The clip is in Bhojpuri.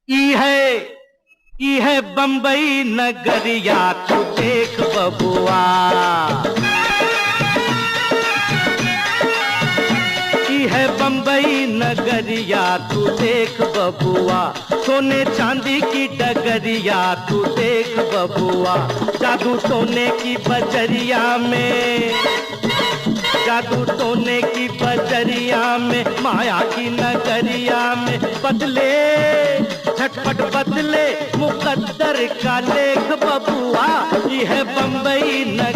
ई है बम्बई नगरिया तू देख बबुआ। ई है बम्बई नगरिया तू देख बबुआ। सोने चांदी की डगरिया तू देख बबुआ। जादू टोने की बजरिया में, जादू टोने की बजरिया में, माया की नगरिया में बदले झटपट बदले मुकद्दर का लेख बबुआ। ये है बम्बई नगरिया